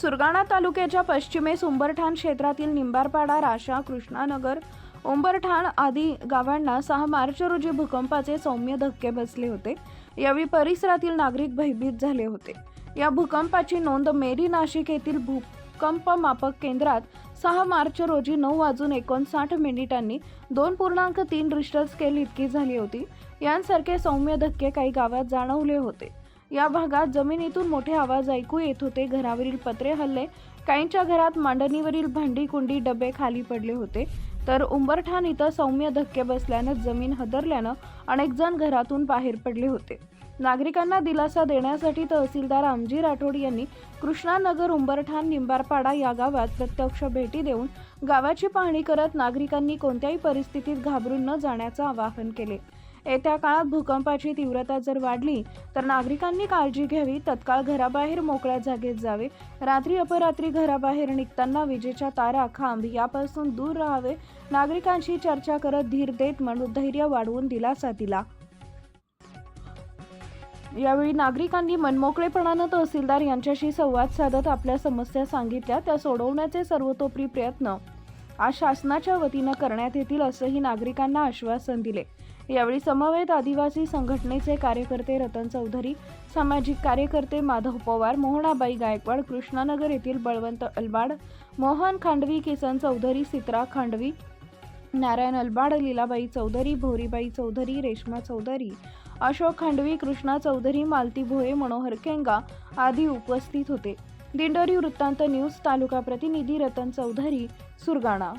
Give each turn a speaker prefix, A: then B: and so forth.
A: सुरगाणा तालुक्याच्या पश्चिमेस उंबरठाण क्षेत्रातील निंबारपाडा, राशा, कृष्णानगर, उंबरठाण आदी गावांना 6 मार्च रोजी भूकंपाचे सौम्य धक्के बसले होते। यावेळी परिसरातील नागरिक भयभीत झाले होते। या भूकंपाची नोंद मेरी नाशिक येथील भूकंप मापक केंद्रात 6 मार्च रोजी 9:59 2.3 रिश्टर स्केल इतकी झाली होती। यांसारखे सौम्य धक्के काही गावात जाणवले होते। या भागात जमिनीतून मोठे आवाज ऐकू येत होते। घरावरील पत्रे हलले, काहींच्या घरात मांडणीवरील भांडी कुंडी डबे खाली पडले होते। तर उंबरठाण इथं सौम्य धक्के बसल्यानं जमीन हादरल्यानं अनेक जण घरातून बाहेर पडले होते। नागरिकांना दिलासा देण्यासाठी तहसीलदार आमजी राठोड यांनी कृष्णानगर, उंबरठाण, निंबारपाडा या गावात प्रत्यक्ष भेटी देऊन गावाची पाहणी करत नागरिकांनी कोणत्याही परिस्थितीत घाबरून न जाण्याचं आवाहन केले। येत्या काळात भूकंपाची तीव्रता जर वाढली तर नागरिकांनी काळजी घ्यावी, तत्काळ घराबाहेर मोकळ्या जागेत जावे, रात्री अपरात्री घराबाहेर निघताना विजेच्या तारा, खांब यापासून दूर राहावे, नागरिकांशी चर्चा करत धीर देत मनोधैर्य वाढवून दिलासा दिला। यावेळी नागरिकांनी मनमोकळेपणानं तहसीलदार यांच्याशी संवाद साधत आपल्या समस्या सांगितल्या, त्या सोडवण्याचे सर्वतोपरी प्रयत्न आज शासनाच्या वतीनं करण्यात येतील असंही नागरिकांना आश्वासन दिले। यावेळी समवेत आदिवासी संघटनेचे कार्यकर्ते रतन चौधरी, सामाजिक कार्यकर्ते माधव पवार, मोहनाबाई गायकवाड, कृष्णानगर येथील बळवंत अलबाड, मोहन खांडवी, किसन चौधरी, सित्रा खांडवी, नारायण अलबाड, लीलाबाई चौधरी, भोरीबाई चौधरी, रेश्मा चौधरी, अशोक खांडवी, कृष्णा चौधरी, मालती भोये, मनोहर केंगा आदी उपस्थित होते। दिंडोरी वृत्तांत न्यूज तालुका प्रतिनिधी रतन चौधरी, सुरगाणा।